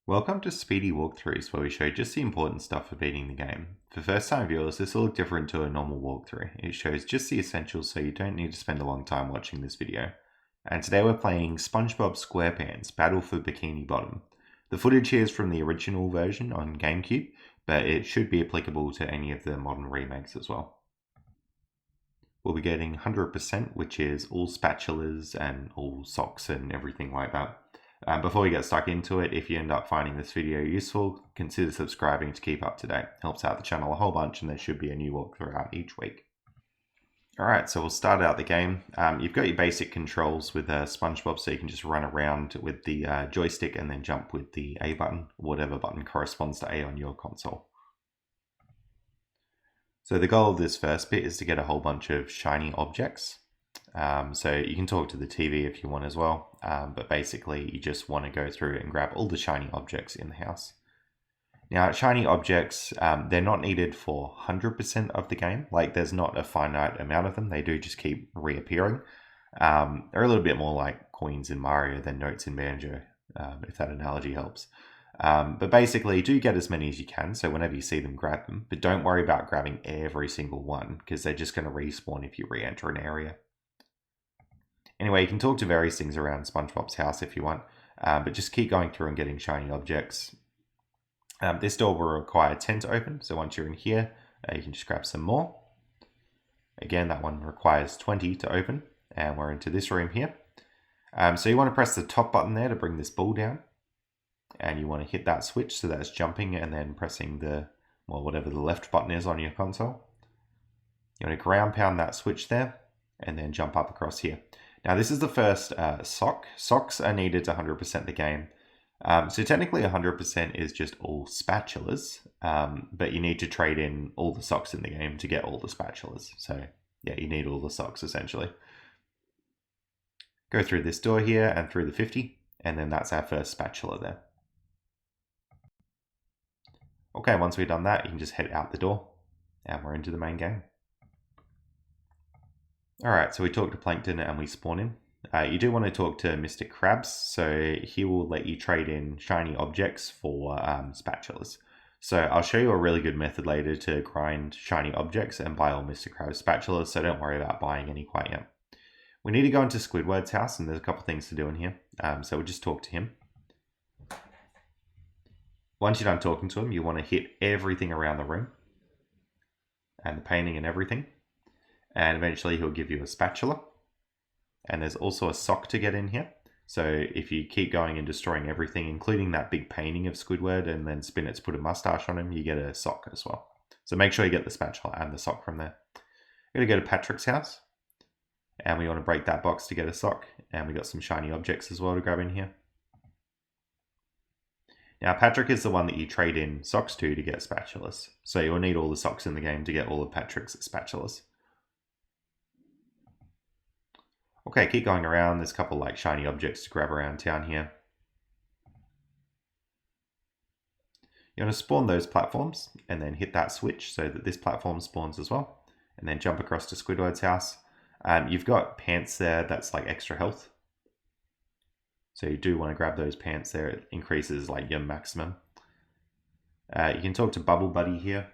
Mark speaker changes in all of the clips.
Speaker 1: Welcome to Speedy Walkthroughs, where we show just the important stuff for beating the game. For first time viewers, this will look different to a normal walkthrough. It shows just the essentials, so you don't need to spend a long time watching this video. And today we're playing Spongebob Squarepants, Battle for Bikini Bottom. The footage here is from the original version on Gamecube, but it should be applicable to any of the modern remakes as well. We'll be getting 100%, which is all spatulas and all socks and everything like that. Before we get stuck into it, if you end up finding this video useful, consider subscribing to keep up to date. Helps out the channel a whole bunch, and there should be a new walkthrough out each week. Alright, so we'll start out the game. You've got your basic controls with Spongebob, so you can just run around with the joystick and then jump with the A button, whatever button corresponds to A on your console. So the goal of this first bit is to get a whole bunch of shiny objects. So you can talk to the TV if you want as well, but basically you just want to go through and grab all the shiny objects in the house. Now, shiny objects, they're not needed for 100% of the game. Like, there's not a finite amount of them. They do just keep reappearing. They're a little bit more like coins in Mario than notes in Banjo, if that analogy helps. But basically, do get as many as you can, so whenever you see them, grab them. But don't worry about grabbing every single one, because they're just going to respawn if you re-enter an area. Anyway, you can talk to various things around SpongeBob's house if you want, but just keep going through and getting shiny objects. This door will require 10 to open, so once you're in here, you can just grab some more. Again, that one requires 20 to open, and we're into this room here. So you want to press the top button there to bring this ball down, and you want to hit that switch, so that's jumping and then pressing the, well, whatever the left button is on your console. You want to ground pound that switch there, and then jump up across here. Now, this is the first sock. Socks are needed to 100% the game. So technically 100% is just all spatulas, but you need to trade in all the socks in the game to get all the spatulas. So yeah, you need all the socks essentially. Go through this door here and through the 50, and then that's our first spatula there. Okay, once we've done that, you can just head out the door, and we're into the main game. Alright, so we talk to Plankton and we spawn in. You do want to talk to Mr. Krabs, so he will let you trade in shiny objects for spatulas. So I'll show you a really good method later to grind shiny objects and buy all Mr. Krabs spatulas, so don't worry about buying any quite yet. We need to go into Squidward's house, and there's a couple things to do in here, so we'll just talk to him. Once you're done talking to him, you want to hit everything around the room, and the painting and everything. And eventually he'll give you a spatula. And there's also a sock to get in here. So if you keep going and destroying everything, including that big painting of Squidward, and then spin it to put a mustache on him, you get a sock as well. So make sure you get the spatula and the sock from there. We're going to go to Patrick's house. And we want to break that box to get a sock. And we got some shiny objects as well to grab in here. Now, Patrick is the one that you trade in socks to get spatulas. So you'll need all the socks in the game to get all of Patrick's spatulas. Okay, keep going around. There's a couple like shiny objects to grab around town here. You want to spawn those platforms and then hit that switch so that this platform spawns as well. And then jump across to Squidward's house. You've got pants there that's like extra health. So you do want to grab those pants there. It increases like your maximum. You can talk to Bubble Buddy here.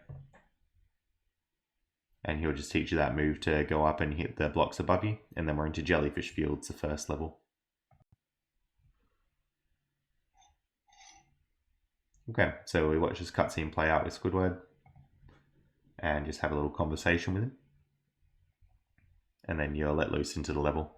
Speaker 1: And he'll just teach you that move to go up and hit the blocks above you. And then we're into Jellyfish Fields, the first level. Okay, so we watch this cutscene play out with Squidward. And just have a little conversation with him. And then you're let loose into the level.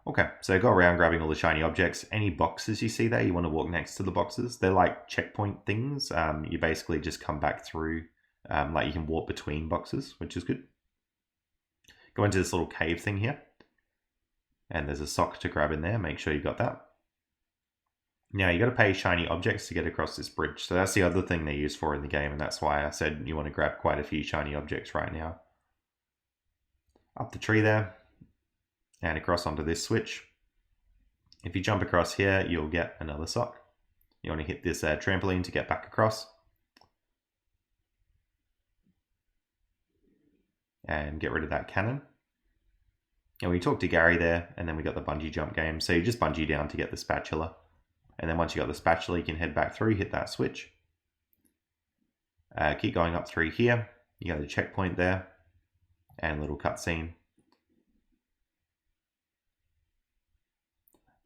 Speaker 1: Okay, so go around grabbing all the shiny objects. Any boxes you see there, you want to walk next to the boxes. They're like checkpoint things. You basically just come back through. Like you can walk between boxes, which is good. Go into this little cave thing here. And there's a sock to grab in there. Make sure you got that. Now you got to pay shiny objects to get across this bridge. So that's the other thing they're used for in the game. And that's why I said you want to grab quite a few shiny objects right now. Up the tree there. And across onto this switch. If you jump across here, you'll get another sock. You want to hit this trampoline to get back across. And get rid of that cannon. And we talked to Gary there, and then we got the bungee jump game. So you just bungee down to get the spatula. And then once you got the spatula, you can head back through, hit that switch. Keep going up through here. You got a checkpoint there and a little cutscene.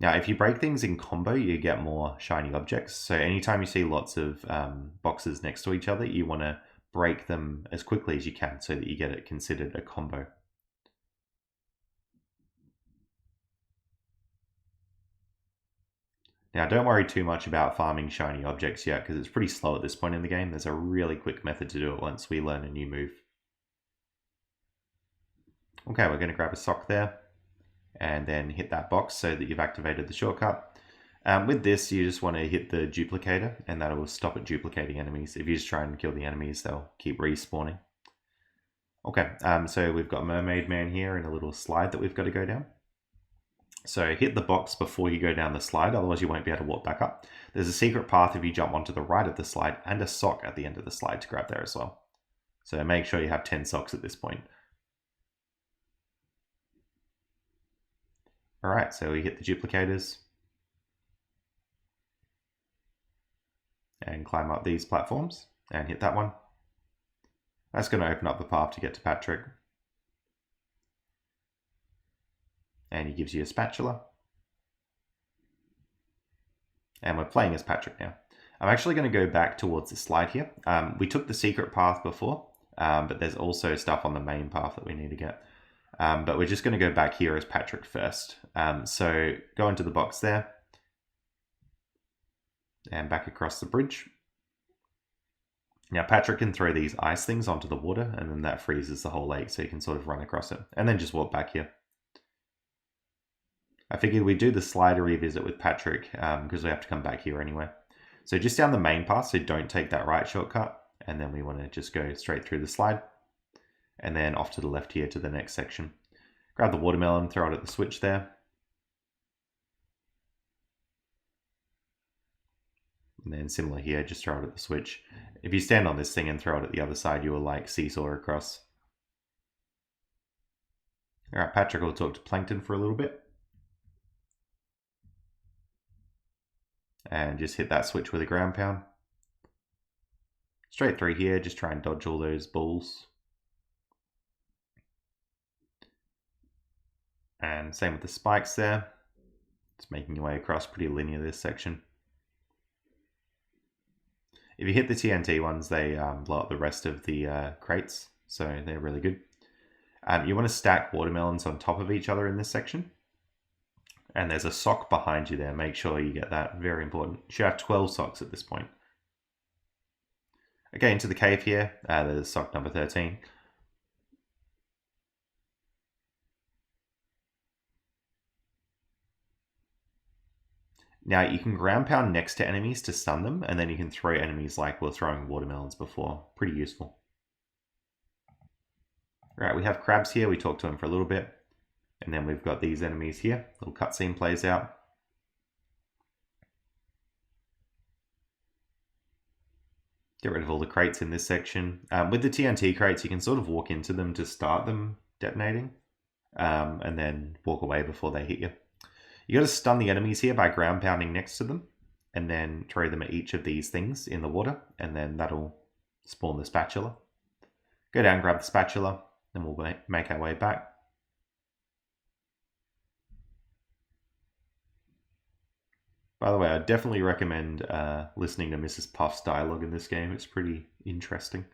Speaker 1: Now, if you break things in combo, you get more shiny objects. So anytime you see lots of boxes next to each other, you want to break them as quickly as you can so that you get it considered a combo. Now, don't worry too much about farming shiny objects yet, because it's pretty slow at this point in the game. There's a really quick method to do it once we learn a new move. Okay, we're going to grab a sock there, and then hit that box so that you've activated the shortcut. With this, you just want to hit the duplicator, and that will stop it duplicating enemies. If you just try and kill the enemies, they'll keep respawning. Okay, so we've got Mermaid Man here and a little slide that we've got to go down. So hit the box before you go down the slide, otherwise you won't be able to walk back up. There's a secret path if you jump onto the right of the slide, and a sock at the end of the slide to grab there as well. So make sure you have 10 socks at this point. Alright, so we hit the duplicators. And climb up these platforms, and hit that one. That's going to open up the path to get to Patrick. And he gives you a spatula. And we're playing as Patrick now. I'm actually going to go back towards the slide here. We took the secret path before, but there's also stuff on the main path that we need to get. But we're just going to go back here as Patrick first. So go into the box there. And back across the bridge. Now Patrick can throw these ice things onto the water, and then that freezes the whole lake, so you can sort of run across it. And then just walk back here. I figured we'd do the slide revisit with Patrick because we have to come back here anyway. So just down the main path, so don't take that right shortcut. And then we want to just go straight through the slide. And then off to the left here to the next section. Grab the watermelon, throw it at the switch there. And then similar here, just throw it at the switch. If you stand on this thing and throw it at the other side, you will like seesaw across. Alright, Patrick will talk to Plankton for a little bit. And just hit that switch with a ground pound. Straight through here, just try and dodge all those balls. And same with the spikes there. Just making your way across, pretty linear this section. If you hit the TNT ones, they blow up the rest of the crates, so they're really good. You want to stack watermelons on top of each other in this section. And there's a sock behind you there. Make sure you get that. Very important. You should have 12 socks at this point. Okay, into the cave here. There's sock number 13. Now you can ground pound next to enemies to stun them, and then you can throw enemies like we're throwing watermelons before. Pretty useful. Right, we have crabs here. We talked to them for a little bit. And then we've got these enemies here. Little cutscene plays out. Get rid of all the crates in this section. With the TNT crates, you can sort of walk into them to start them detonating. And then walk away before they hit you. You got to stun the enemies here by ground pounding next to them. And then throw them at each of these things in the water. And then that'll spawn the spatula. Go down, grab the spatula. And we'll make our way back. By the way, I definitely recommend listening to Mrs. Puff's dialogue in this game. It's pretty interesting.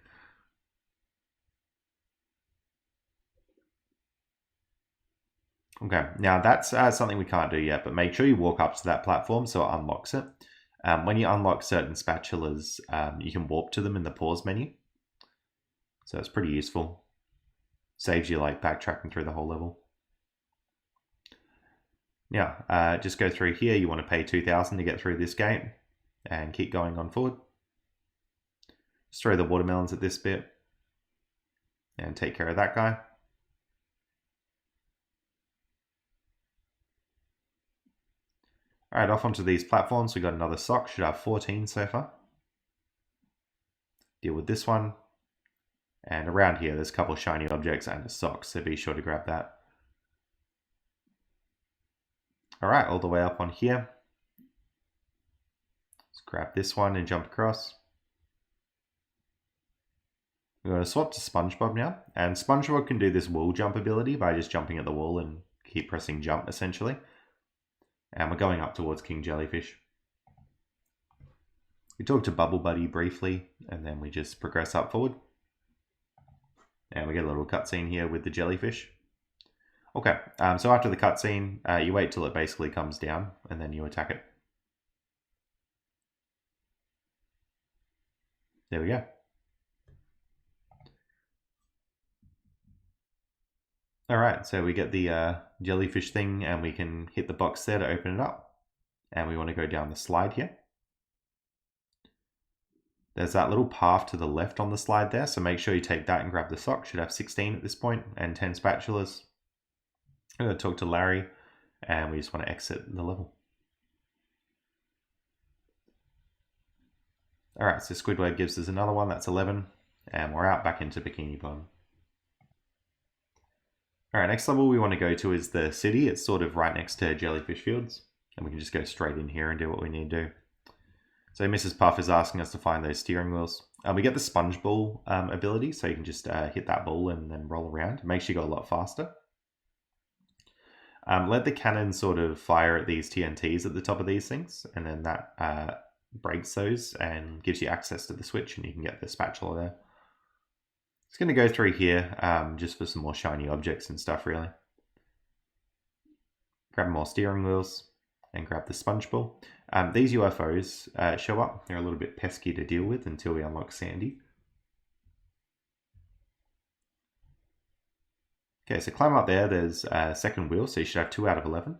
Speaker 1: Okay, now that's something we can't do yet, but make sure you walk up to that platform so it unlocks it. When you unlock certain spatulas, you can warp to them in the pause menu. So it's pretty useful. Saves you like backtracking through the whole level. Now, just go through here. You want to pay 2,000 to get through this gate and keep going on forward. Just throw the watermelons at this bit and take care of that guy. All right, off onto these platforms. We got another sock. Should have 14 so far. Deal with this one. And around here, there's a couple of shiny objects and a sock, so be sure to grab that. All right, all the way up on here. grab this one and jump across. We're going to swap to Spongebob now, and Spongebob can do this wall jump ability by just jumping at the wall and keep pressing jump essentially. And we're going up towards King Jellyfish. We talk to Bubble Buddy briefly, and then we just progress up forward. And we get a little cutscene here with the jellyfish. Okay, so after the cutscene, you wait till it basically comes down, and then you attack it. There we go. Alright, so we get the jellyfish thing, and we can hit the box there to open it up. And we want to go down the slide here. There's that little path to the left on the slide there, so make sure you take that and grab the sock. Should have 16 at this point, and 10 spatulas. I'm going to talk to Larry, and we just want to exit the level. Alright, so Squidward gives us another one, that's 11, and we're out back into Bikini Bottom. Alright, next level we want to go to is the city. It's sort of right next to Jellyfish Fields, and we can just go straight in here and do what we need to do. So Mrs. Puff is asking us to find those steering wheels. We get the sponge ball ability, so you can just hit that ball and then roll around. It makes you go a lot faster. Let the cannon sort of fire at these TNTs at the top of these things, and then that breaks those and gives you access to the switch, and you can get the spatula there. It's going to go through here just for some more shiny objects and stuff, really. Grab more steering wheels and grab the sponge ball. These UFOs show up. They're a little bit pesky to deal with until we unlock Sandy. Okay, so climb up there. There's a second wheel, so you should have 2 out of 11.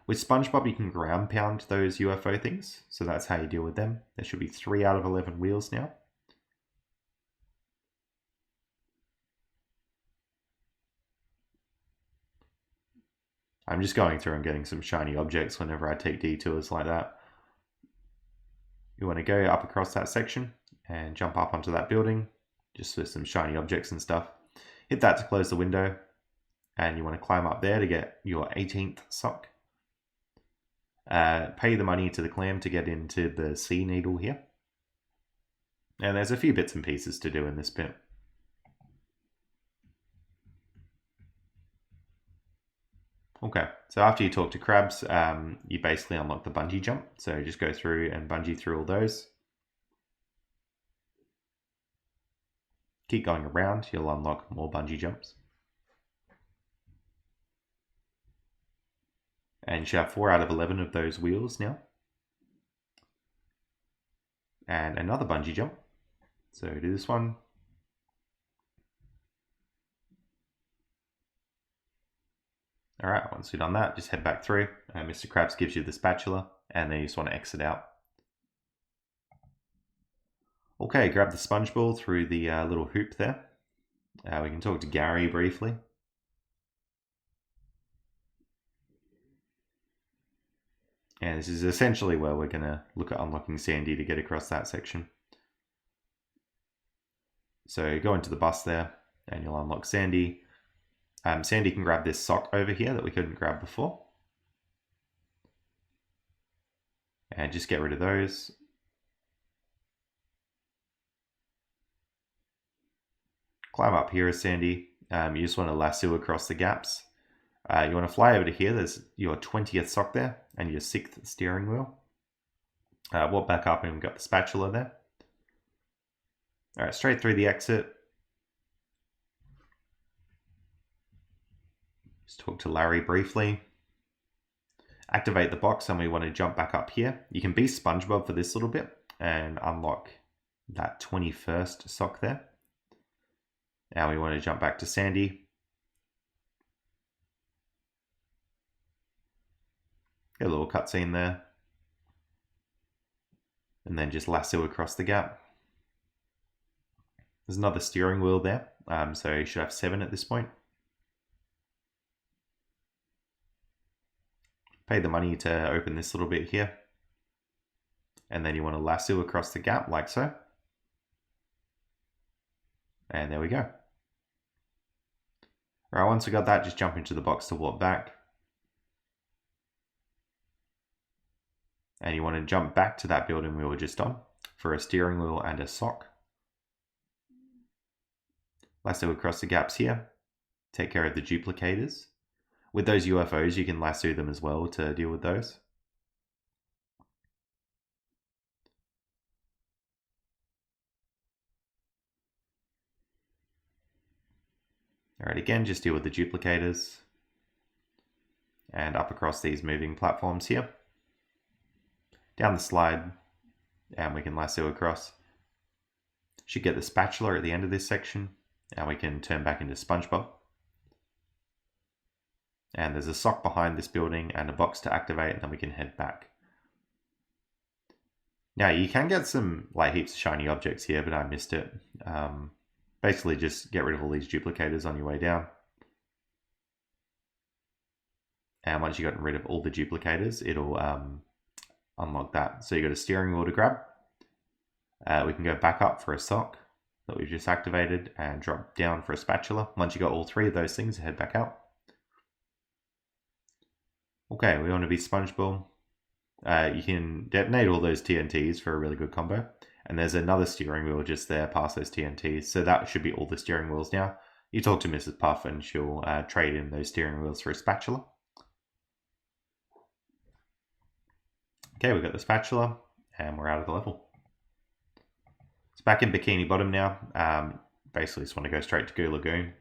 Speaker 1: With Spongebob, you can ground pound those UFO things, so that's how you deal with them. There should be 3 out of 11 wheels now. I'm just going through and getting some shiny objects whenever I take detours like that. You want to go up across that section and jump up onto that building, just for some shiny objects and stuff. Hit that to close the window, and you want to climb up there to get your 18th sock. Pay the money to the clam to get into the sea needle here. And there's a few bits and pieces to do in this bit. Okay, so after you talk to crabs, you basically unlock the bungee jump. So just go through and bungee through all those. Keep going around, you'll unlock more bungee jumps. And you should have 4 out of 11 of those wheels now. And another bungee jump. So do this one. Alright, once you've done that, just head back through. Mr. Krabs gives you the spatula, and then you just want to exit out. Okay, grab the sponge ball through the little hoop there. We can talk to Gary briefly. And this is essentially where we're going to look at unlocking Sandy to get across that section. So go into the bus there, and you'll unlock Sandy. Sandy can grab this sock over here that we couldn't grab before. And just get rid of those. Climb up here as Sandy. You just want to lasso across the gaps. You want to fly over to here. There's your 20th sock there and your 6th steering wheel. Walk back up and we've got the spatula there. Alright, straight through the exit. Just talk to Larry briefly. Activate the box and we want to jump back up here. You can be Spongebob for this little bit and unlock that 21st sock there. Now we want to jump back to Sandy. Get a little cutscene there. And then just lasso across the gap. There's another steering wheel there. So you should have 7 at this point. Pay the money to open this little bit here. And then you want to lasso across the gap like so. And there we go. Alright, once we got that, just jump into the box to walk back. And you want to jump back to that building we were just on for a steering wheel and a sock. Lasso across the gaps here. Take care of the duplicators. With those UFOs, you can lasso them as well to deal with those. Alright, again, just deal with the duplicators. And up across these moving platforms here. Down the slide, and we can lasso across. Should get the spatula at the end of this section, and we can turn back into Spongebob. And there's a sock behind this building and a box to activate, and then we can head back. Now you can get some like heaps of shiny objects here, but I missed it. Basically just get rid of all these duplicators on your way down. And once you've gotten rid of all the duplicators, it'll unlock that. So you got a steering wheel to grab. We can go back up for a sock that we've just activated and drop down for a spatula. Once you got all three of those things, head back out. Okay, we want to be SpongeBob. You can detonate all those TNTs for a really good combo. And there's another steering wheel just there past those TNTs. So that should be all the steering wheels now. You talk to Mrs. Puff and she'll trade in those steering wheels for a spatula. Okay, we've got the spatula and we're out of the level. It's back in Bikini Bottom now. Basically just want to go straight to Goo Lagoon.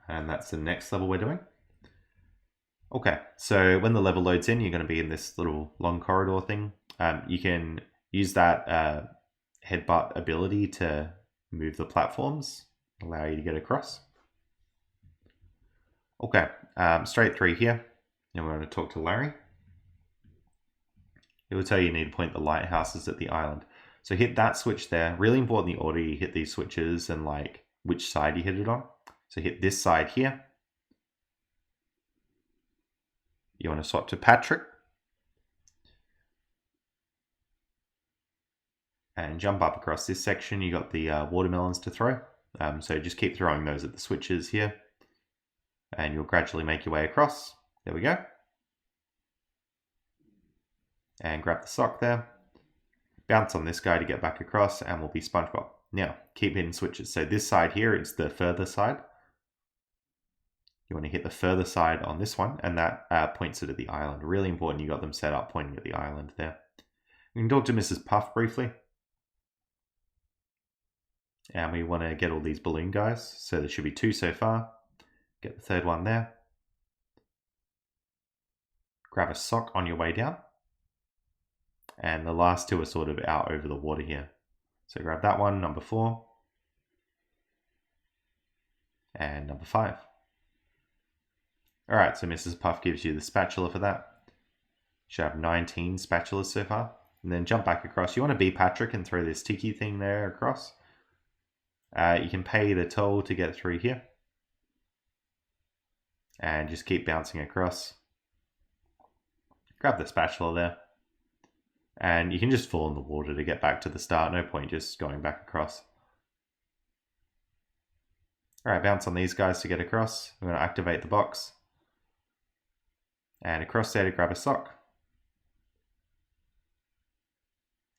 Speaker 1: And that's the next level we're doing. Okay, so when the level loads in, you're going to be in this little long corridor thing. You can use that headbutt ability to move the platforms, allow you to get across. Okay, straight through here, and we're going to talk to Larry. It will tell you need to point the lighthouses at the island. So hit that switch there. Really important the order you hit these switches and like which side you hit it on. So hit this side here. You want to swap to Patrick. And jump up across this section. You got the watermelons to throw. So just keep throwing those at the switches here. And you'll gradually make your way across. There we go. And grab the sock there. Bounce on this guy to get back across and we'll be SpongeBob. Now, keep hitting switches. So this side here is the further side. You want to hit the further side on this one, and that points it at the island. Really important you got them set up pointing at the island there. We can talk to Mrs. Puff briefly. And we want to get all these balloon guys. So there should be 2 so far. Get the third one there. Grab a sock on your way down. And the last 2 are sort of out over the water here. So grab that one, number 4. And number 5. Alright, so Mrs. Puff gives you the spatula for that. You should have 19 spatulas so far. And then jump back across. You want to be Patrick and throw this tiki thing there across. You can pay the toll to get through here. And just keep bouncing across. Grab the spatula there. And you can just fall in the water to get back to the start. No point just going back across. Alright, bounce on these guys to get across. We're going to activate the box. And across there to grab a sock.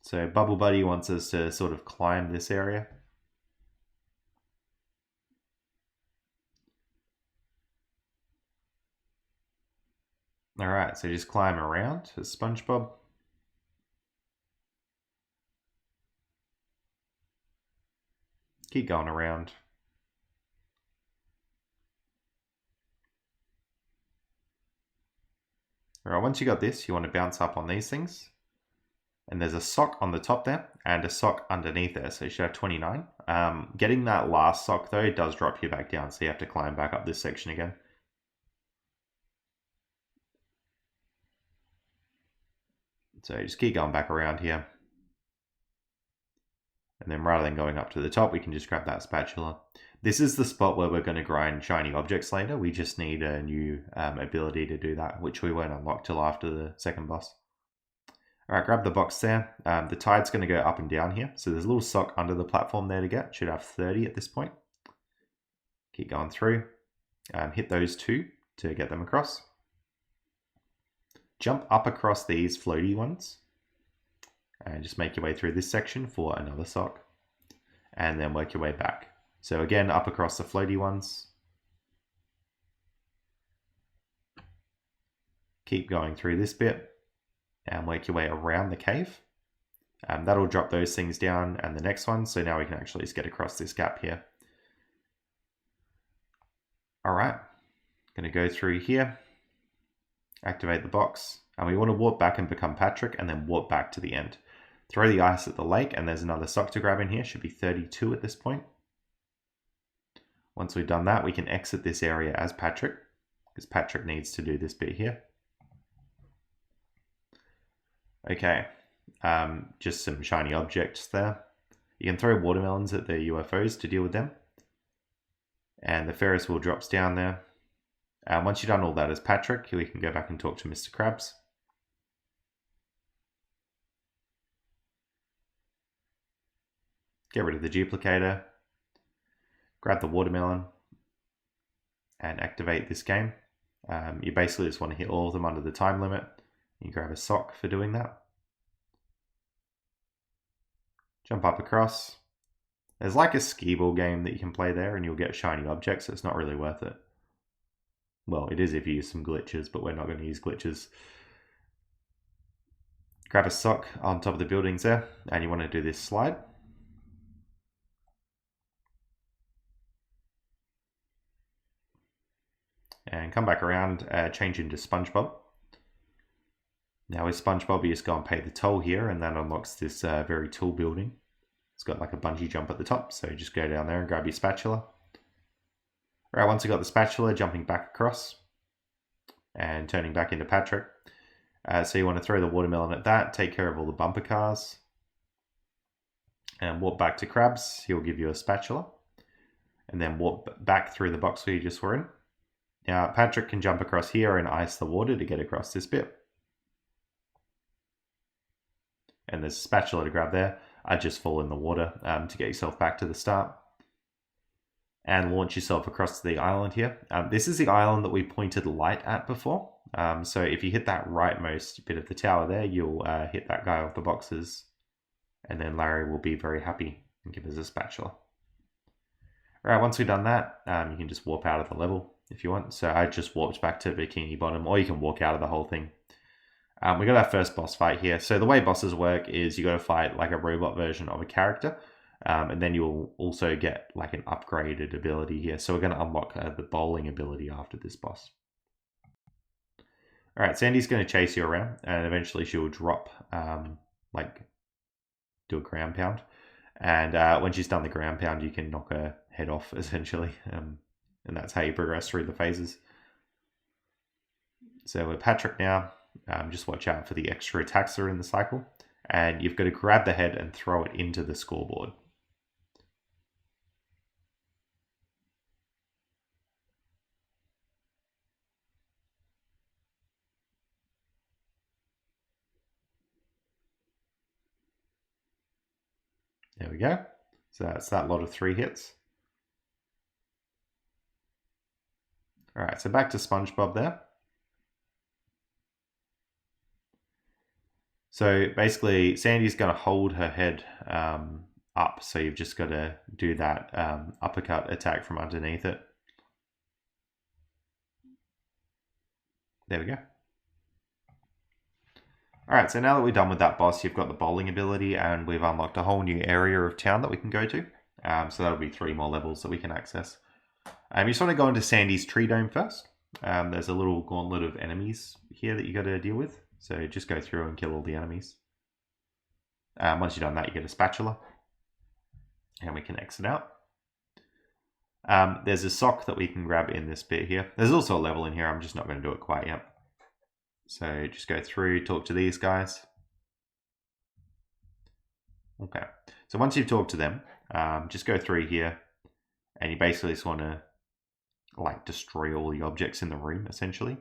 Speaker 1: So Bubble Buddy wants us to sort of climb this area. Alright, so just climb around as SpongeBob. Keep going around. Alright, once you got this, you want to bounce up on these things. And there's a sock on the top there, and a sock underneath there, so you should have 29. Getting that last sock though, does drop you back down, so you have to climb back up this section again. So just keep going back around here. And then rather than going up to the top, we can just grab that spatula. This is the spot where we're going to grind shiny objects later. We just need a new ability to do that, which we won't unlock till after the second boss. Alright, grab the box there. The tide's going to go up and down here. So there's a little sock under the platform there to get. Should have 30 at this point. Keep going through. Hit those 2 to get them across. Jump up across these floaty ones. And just make your way through this section for another sock. And then work your way back. So again, up across the floaty ones. Keep going through this bit and work your way around the cave. That'll drop those things down and the next one. So now we can actually just get across this gap here. All right, gonna go through here, activate the box, and we want to warp back and become Patrick and then warp back to the end. Throw the ice at the lake and there's another sock to grab in here, should be 32 at this point. Once we've done that, we can exit this area as Patrick, because Patrick needs to do this bit here. Okay, just some shiny objects there. You can throw watermelons at the UFOs to deal with them. And the Ferris wheel drops down there. Once you've done all that as Patrick, we can go back and talk to Mr. Krabs. Get rid of the duplicator. Grab the watermelon. And activate this game. You basically just want to hit all of them under the time limit. You grab a sock for doing that. Jump up across. There's like a skee ball game that you can play there and you'll get shiny objects, so it's not really worth it. Well, it is if you use some glitches, but we're not going to use glitches. Grab a sock on top of the buildings there, and you want to do this slide. And come back around, change into Spongebob. Now with Spongebob, you just go and pay the toll here, and that unlocks this very tall building. It's got like a bungee jump at the top, so just go down there and grab your spatula. Right, once you got the spatula, jumping back across and turning back into Patrick. So you want to throw the watermelon at that, take care of all the bumper cars, and warp back to Krabs. He'll give you a spatula, and then warp back through the box we just were in. Now Patrick can jump across here and ice the water to get across this bit. And there's a spatula to grab there. I just fall in the water to get yourself back to the start. And launch yourself across the island here. This is the island that we pointed light at before. So if you hit that rightmost bit of the tower there, you'll hit that guy off the boxes. And then Larry will be very happy and give us a spatula. Alright, once we've done that, you can just warp out of the level if you want. So I just warped back to Bikini Bottom, or you can walk out of the whole thing. We got our first boss fight here. So the way bosses work is you got to fight like a robot version of a character. And then you'll also get like an upgraded ability here. So we're going to unlock the bowling ability after this boss. All right, Sandy's going to chase you around and eventually she'll drop, like do a ground pound. And when she's done the ground pound, you can knock her head off essentially. And that's how you progress through the phases. So we're Patrick now. Just watch out for the extra attacks that are in the cycle. And you've got to grab the head and throw it into the scoreboard. There we go. So that's that lot of 3 hits. All right, so back to SpongeBob there. So basically, Sandy's going to hold her head up. So you've just got to do that uppercut attack from underneath it. There we go. All right, so now that we're done with that boss, you've got the bowling ability and we've unlocked a whole new area of town that we can go to. So that'll be 3 more levels that we can access. You just want to go into Sandy's tree dome first. There's a little gauntlet of enemies here that you got to deal with. So just go through and kill all the enemies. Once you've done that, you get a spatula. And we can exit out. There's a sock that we can grab in this bit here. There's also a level in here. I'm just not going to do it quite yet. So just go through, talk to these guys. Okay. So once you've talked to them, just go through here. And you basically just want to like destroy all the objects in the room, essentially.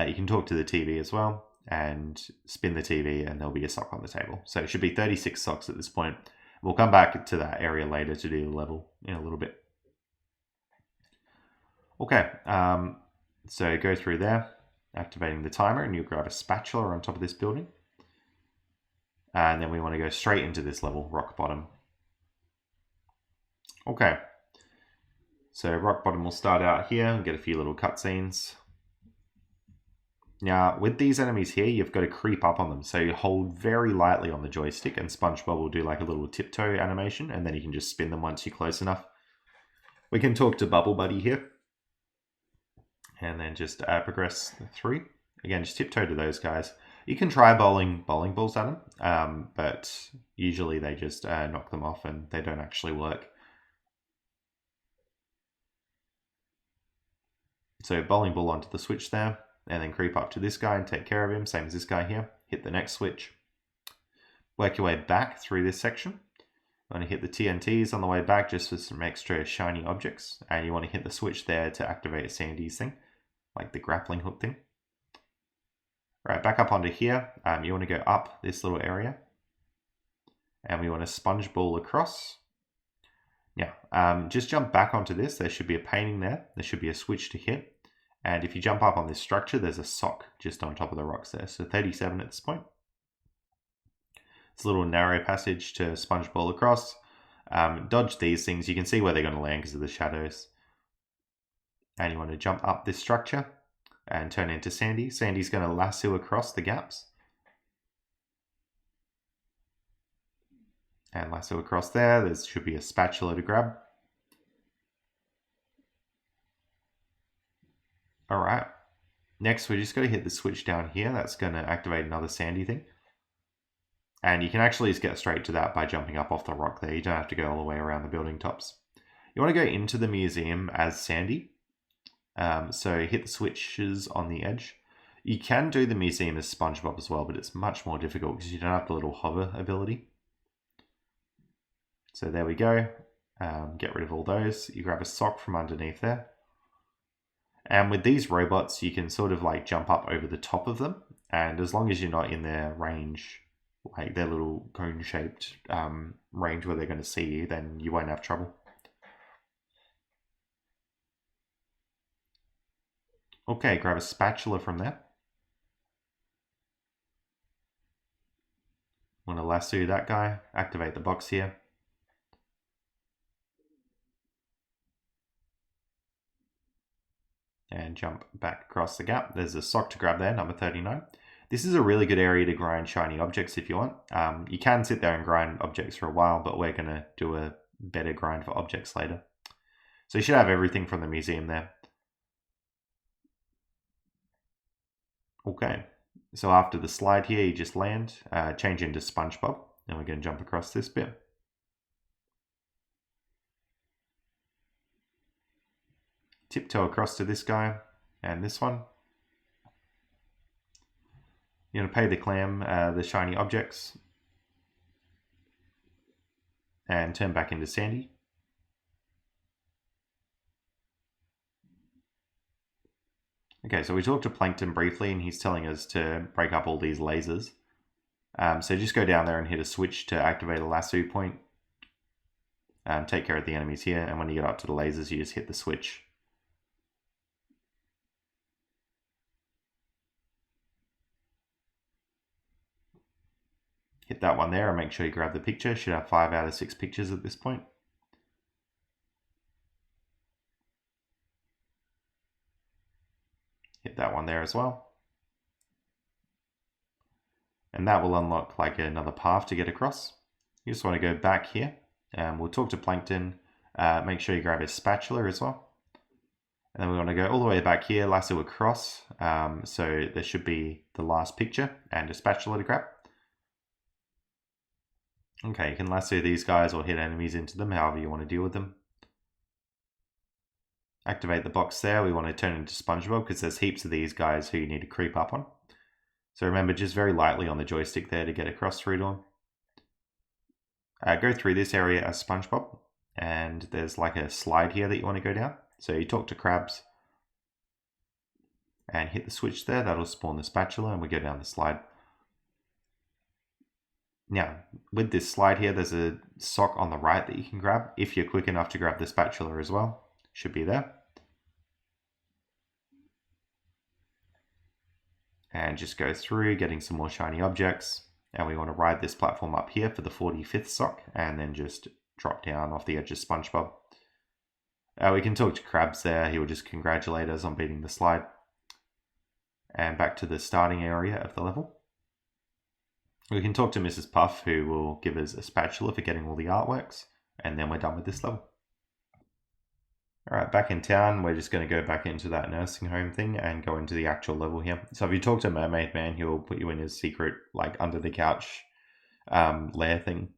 Speaker 1: You can talk to the TV as well. And spin the TV and there'll be a sock on the table. So it should be 36 socks at this point. We'll come back to that area later to do the level in a little bit. Okay, so go through there, activating the timer, and you'll grab a spatula on top of this building. And then we want to go straight into this level, rock bottom. Okay. So rock bottom will start out here and get a few little cutscenes. Now, with these enemies here, you've got to creep up on them. So you hold very lightly on the joystick and Spongebob will do like a little tiptoe animation and then you can just spin them once you're close enough. We can talk to Bubble Buddy here. And then just progress through. Again, just tiptoe to those guys. You can try bowling balls at them, but usually they just knock them off and they don't actually work. So bowling ball onto the switch there, and then creep up to this guy and take care of him, same as this guy here. Hit the next switch. Work your way back through this section. You want to hit the TNTs on the way back just for some extra shiny objects, and you want to hit the switch there to activate Sandy's thing, like the grappling hook thing. Right, back up onto here, you want to go up this little area, and we want to sponge ball across. Yeah, just jump back onto this. There should be a painting there. There should be a switch to hit. And if you jump up on this structure, there's a sock just on top of the rocks there. So 37 at this point. It's a little narrow passage to sponge ball across. Dodge these things. You can see where they're going to land because of the shadows. And you want to jump up this structure and turn into Sandy. Sandy's going to lasso across the gaps. And lasso across there. There should be a spatula to grab. Alright. Next, we just got to hit the switch down here. That's going to activate another Sandy thing. And you can actually just get straight to that by jumping up off the rock there. You don't have to go all the way around the building tops. You want to go into the museum as Sandy. So hit the switches on the edge. You can do the museum as SpongeBob as well, but it's much more difficult because you don't have the little hover ability. So there we go. Get rid of all those. You grab a sock from underneath there. And with these robots, you can sort of like jump up over the top of them. And as long as you're not in their range, like their little cone-shaped range where they're going to see you, then you won't have trouble. Okay, grab a spatula from there. Want to lasso that guy, activate the box here. And jump back across the gap. There's a sock to grab there, number 39. This is a really good area to grind shiny objects if you want. You can sit there and grind objects for a while, but we're going to do a better grind for objects later. So you should have everything from the museum there. Okay, so after the slide here, you just land, change into SpongeBob, and we're going to jump across this bit. Tiptoe across to this guy and this one. You're going to pay the clam the shiny objects and turn back into Sandy. Okay, so we talked to Plankton briefly and he's telling us to break up all these lasers. So just go down there and hit a switch to activate a lasso point. Take care of the enemies here, and when you get up to the lasers, you just hit the switch. Hit that one there and make sure you grab the picture. Should have 5 out of 6 pictures at this point. Hit that one there as well. And that will unlock like another path to get across. You just want to go back here and we'll talk to Plankton. Make sure you grab his spatula as well. And then we want to go all the way back here, lasso across. So there should be the last picture and a spatula to grab. Okay, you can lasso these guys or hit enemies into them, however you want to deal with them. Activate the box there. We want to turn into SpongeBob because there's heaps of these guys who you need to creep up on. So remember, just very lightly on the joystick there to get across through to them. Go through this area as SpongeBob, and there's like a slide here that you want to go down. So you talk to Krabs and hit the switch there. That'll spawn the spatula and we go down the slide. Now, with this slide here, there's a sock on the right that you can grab if you're quick enough to grab the spatula as well. Should be there. And just go through, getting some more shiny objects. And we want to ride this platform up here for the 45th sock, and then just drop down off the edge of Spongebob. We can talk to Krabs there. He will just congratulate us on beating the slide. And back to the starting area of the level. We can talk to Mrs. Puff, who will give us a spatula for getting all the artworks. And then we're done with this level. Alright, back in town, we're just going to go back into that nursing home thing and go into the actual level here. So if you talk to Mermaid Man, he'll put you in his secret, like, under the couch lair thing.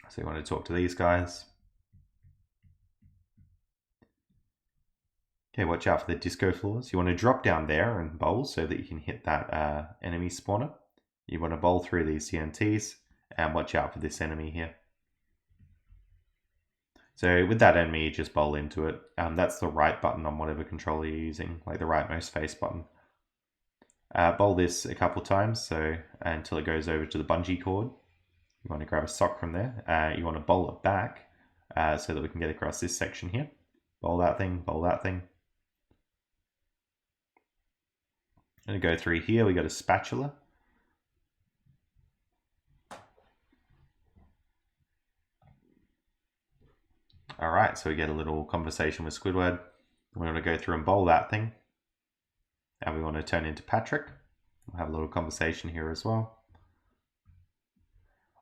Speaker 1: So you want to talk to these guys. Okay, watch out for the disco floors. You want to drop down there and bowl so that you can hit that enemy spawner. You want to bowl through these TNTs and watch out for this enemy here. So with that enemy, you just bowl into it. That's the right button on whatever controller you're using, like the rightmost face button. Bowl this a couple times so until it goes over to the bungee cord. You want to grab a sock from there. You want to bowl it back so that we can get across this section here. Bowl that thing, bowl that thing. Going to go through here, we got a spatula. Alright, so we get a little conversation with Squidward. We want to go through and bowl that thing. And we want to turn into Patrick. We'll have a little conversation here as well.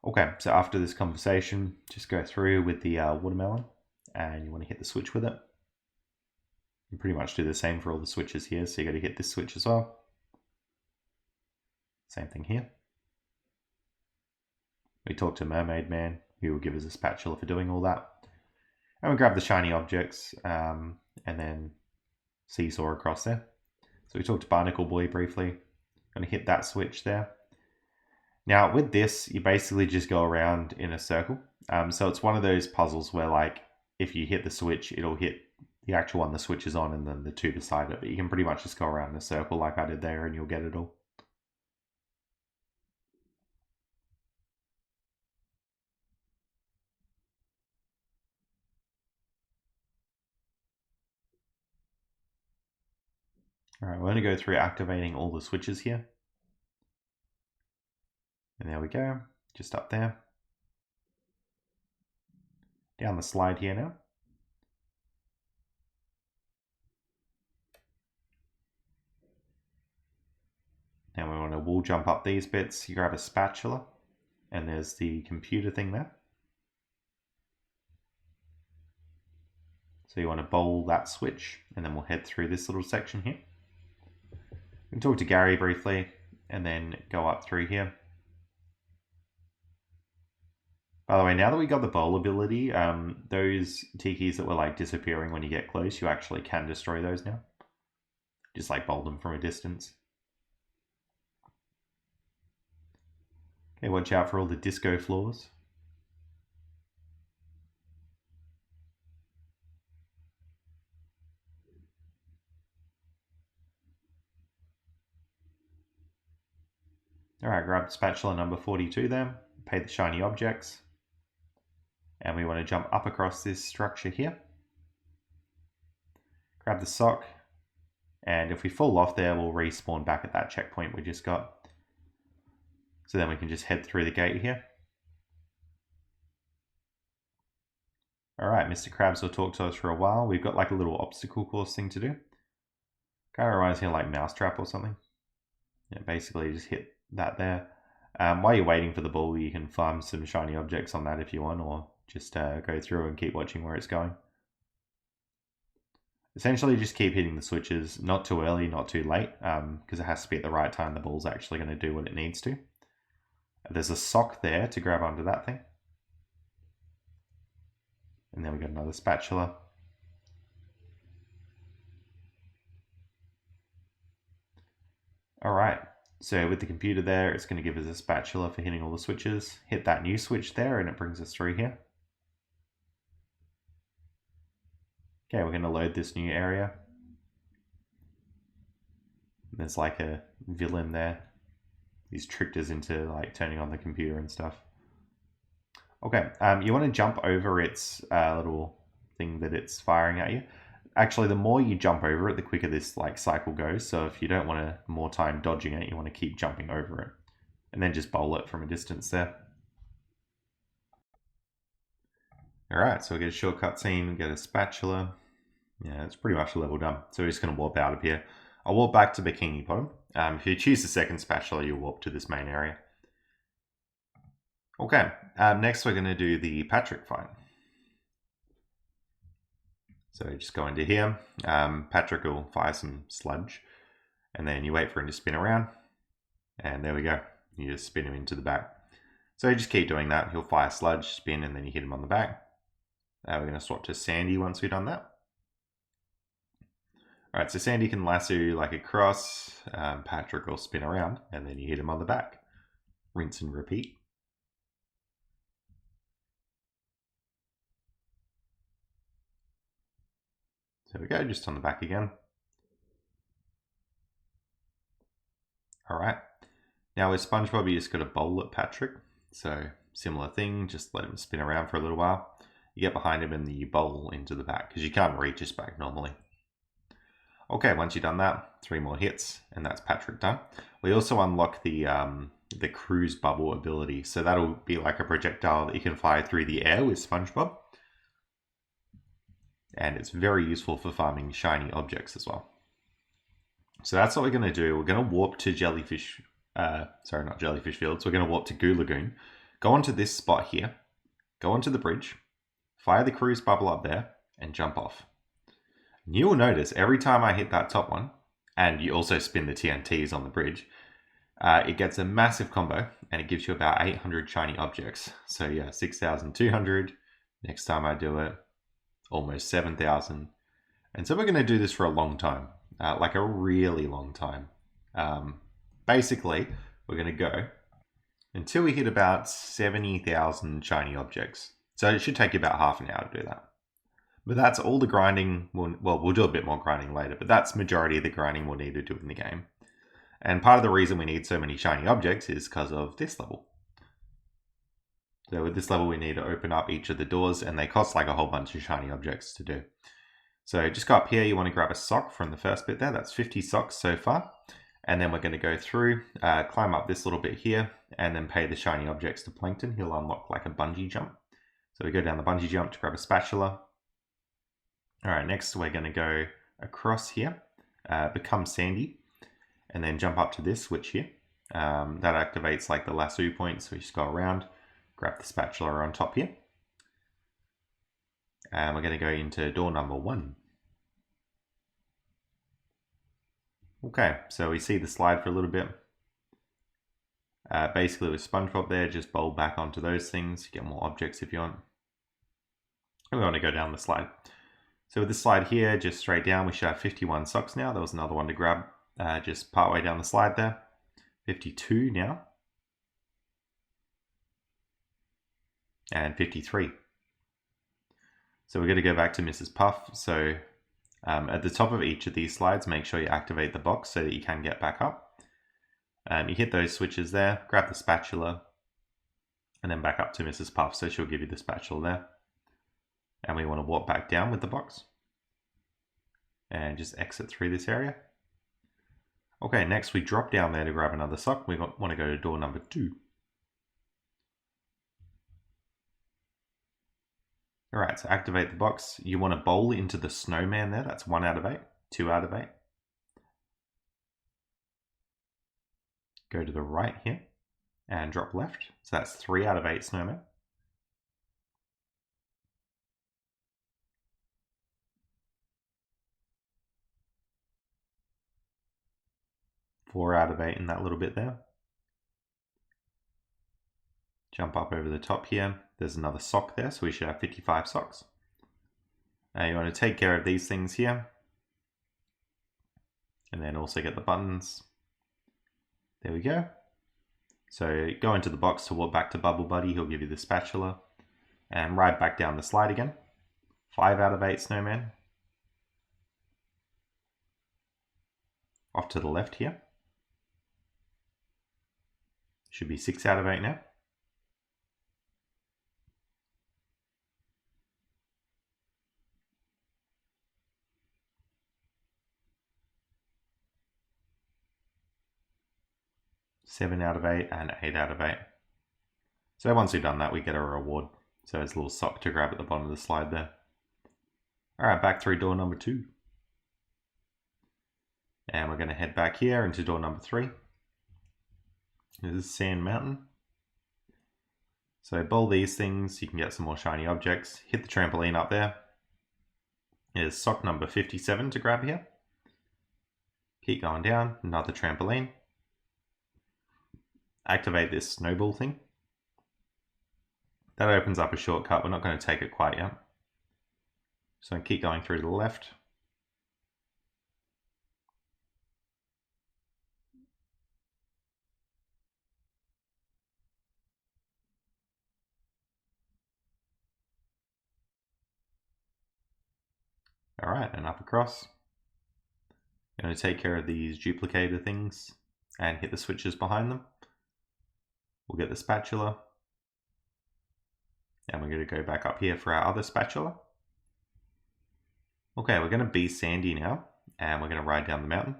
Speaker 1: Okay, so after this conversation, just go through with the watermelon. And you want to hit the switch with it. You pretty much do the same for all the switches here, so you got to hit this switch as well. Same thing here. We talk to Mermaid Man, who will give us a spatula for doing all that. And we grab the shiny objects, and then seesaw across there. So we talk to Barnacle Boy briefly. Going to hit that switch there. Now with this, you basically just go around in a circle. So it's one of those puzzles where, like, if you hit the switch, it'll hit the actual one the switch is on and then the two beside it. But you can pretty much just go around in a circle like I did there and you'll get it all. Alright, we're going to go through activating all the switches here. And there we go, just up there. Down the slide here now. Now we want to wall jump up these bits. You grab a spatula, and there's the computer thing there. So you want to bowl that switch, and then we'll head through this little section here. We can talk to Gary briefly, and then go up through here. By the way, now that we got the bowl ability, those tikis that were like disappearing when you get close, you actually can destroy those now. Just like bowl them from a distance. Okay, watch out for all the disco floors. Alright, grab spatula number 42 there, pay the shiny objects. And we want to jump up across this structure here. Grab the sock, and if we fall off there, we'll respawn back at that checkpoint we just got. So then we can just head through the gate here. Alright, Mr. Krabs will talk to us for a while. We've got like a little obstacle course thing to do. Kind of reminds me of like Mousetrap or something. Yeah, basically just hit that there. While you're waiting for the ball, you can farm some shiny objects on that if you want, or just go through and keep watching where it's going. Essentially just keep hitting the switches, not too early, not too late, because it has to be at the right time the ball's actually going to do what it needs to. There's a sock there to grab onto that thing. And then we got another spatula. Alright, so with the computer there, it's going to give us a spatula for hitting all the switches. Hit that new switch there and it brings us through here. Okay, we're going to load this new area. There's like a villain there. He's tricked us into like turning on the computer and stuff. Okay, you want to jump over its little thing that it's firing at you. Actually, the more you jump over it, the quicker this like cycle goes. So if you don't want more time dodging it, you want to keep jumping over it. And then just bowl it from a distance there. Alright, so we get a shortcut scene, we get a spatula. Yeah, it's pretty much a level done. So we're just going to warp out of here. I'll warp back to Bikini Bottom. If you choose the second spatula, you'll warp to this main area. Okay, next we're going to do the Patrick fight. So just go into here. Patrick will fire some sludge. And then you wait for him to spin around. And there we go. You just spin him into the back. So you just keep doing that. He'll fire sludge, spin, and then you hit him on the back. We're going to swap to Sandy once we've done that. Alright, so Sandy can lasso like across. Patrick will spin around, and then you hit him on the back. Rinse and repeat. There we go, just on the back again. Alright, now with Spongebob, you just got to bowl at Patrick. So similar thing, just let him spin around for a little while. You get behind him and you bowl into the back, because you can't reach his back normally. Okay, once you've done that, 3 more hits, and that's Patrick done. We also unlock the cruise bubble ability. So that'll be like a projectile that you can fire through the air with SpongeBob. And it's very useful for farming shiny objects as well. So that's what we're going to do. We're going to warp to Jellyfish, sorry, not Jellyfish Fields. We're going to warp to Goo Lagoon. Go onto this spot here. Go onto the bridge. Fire the cruise bubble up there and jump off. And you will notice every time I hit that top one, and you also spin the TNTs on the bridge, it gets a massive combo and it gives you about 800 shiny objects. So yeah, 6,200. Next time I do it, almost 7,000. And so we're going to do this for a long time, like a really long time. Basically, we're going to go until we hit about 70,000 shiny objects. So it should take you about half an hour to do that. But that's all the grinding, we'll do a bit more grinding later, but that's majority of the grinding we'll need to do in the game. And part of the reason we need so many shiny objects is because of this level. So with this level we need to open up each of the doors, and they cost like a whole bunch of shiny objects to do. So just go up here, you want to grab a sock from the first bit there, that's 50 socks so far. And then we're going to go through, climb up this little bit here, and then pay the shiny objects to Plankton. He'll unlock like a bungee jump. So we go down the bungee jump to grab a spatula. Alright, next we're going to go across here, become Sandy, and then jump up to this switch here. That activates like the lasso point, so we just go around, grab the spatula on top here. And we're going to go into door number 1. Okay, so we see the slide for a little bit. Basically with SpongeBob there, just bowl back onto those things, get more objects if you want. And we want to go down the slide. So with this slide here, just straight down, we should have 51 socks now. There was another one to grab just part way down the slide there. 52 now. And 53. So we're going to go back to Mrs. Puff. So at the top of each of these slides, make sure you activate the box so that you can get back up. You hit those switches there, grab the spatula, and then back up to Mrs. Puff. So she'll give you the spatula there. And we want to warp back down with the box. And just exit through this area. Okay, next we drop down there to grab another sock. We want to go to door number 2. Alright, so activate the box. You want to bowl into the snowman there. That's 1 out of 8. 2 out of 8. Go to the right here. And drop left. So that's 3 out of 8 snowmen. Four out of 8 in that little bit there. Jump up over the top here. There's another sock there, so we should have 55 socks. Now you want to take care of these things here. And then also get the buttons. There we go. So go into the box to warp back to Bubble Buddy. He'll give you the spatula. And ride back down the slide again. 5 out of 8 snowman. Off to the left here. Should be 6 out of 8 now. 7 out of 8, and 8 out of 8. So once we've done that, we get a reward. So there's a little sock to grab at the bottom of the slide there. Alright, back through door number 2. And we're going to head back here into door number 3. This is Sand Mountain. So bowl these things, you can get some more shiny objects. Hit the trampoline up there. There's sock number 57 to grab here. Keep going down, another trampoline. Activate this snowball thing. That opens up a shortcut, we're not going to take it quite yet. So keep going through to the left. Alright, and up across. I'm going to take care of these duplicator things and hit the switches behind them. We'll get the spatula. And we're going to go back up here for our other spatula. Okay, we're going to be Sandy now, and we're going to ride down the mountain.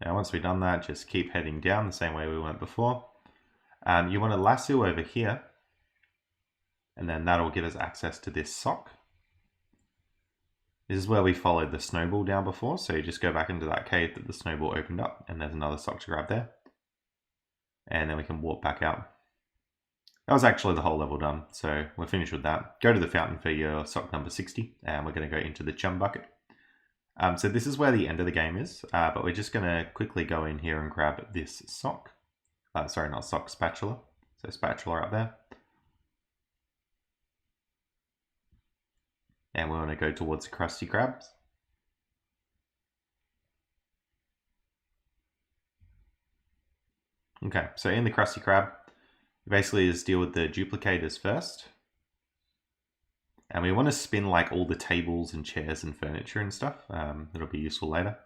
Speaker 1: Now once we've done that, just keep heading down the same way we went before. You want to lasso over here, and then that'll give us access to this sock. This is where we followed the snowball down before, so you just go back into that cave that the snowball opened up, and there's another sock to grab there. And then we can walk back out. That was actually the whole level done, so we're finished with that. Go to the fountain for your sock number 60, and we're going to go into the chum bucket. So this is where the end of the game is, but we're just going to quickly go in here and grab this sock. Sorry, not sock, spatula. So spatula up there. And we want to go towards the Krusty Krabs. Okay, so in the Krusty Krab, basically just deal with the duplicators first. And we want to spin like all the tables and chairs and furniture and stuff. It'll be useful later.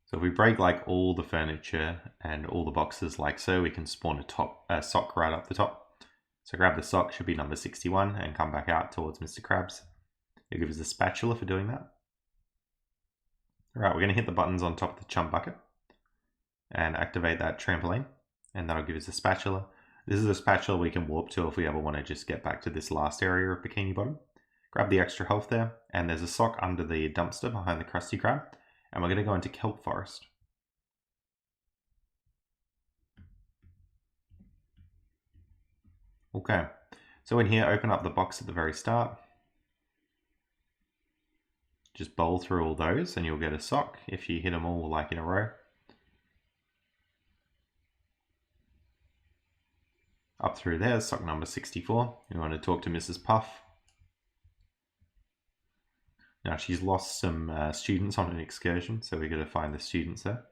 Speaker 1: So if we break like all the furniture and all the boxes like so, we can spawn a sock right up the top. So grab the sock, should be number 61, and come back out towards Mr. Krabs. It gives us a spatula for doing that. Alright, we're going to hit the buttons on top of the chum bucket and activate that trampoline, and that'll give us a spatula. This is a spatula we can warp to if we ever want to just get back to this last area of Bikini Bottom. Grab the extra health there, and there's a sock under the dumpster behind the Krusty Krab, and we're going to go into Kelp Forest. Okay, so in here, open up the box at the very start. Just bowl through all those and you'll get a sock if you hit them all like in a row. Up through there, sock number 64. You want to talk to Mrs. Puff. Now she's lost some students on an excursion, so we're going to find the students there.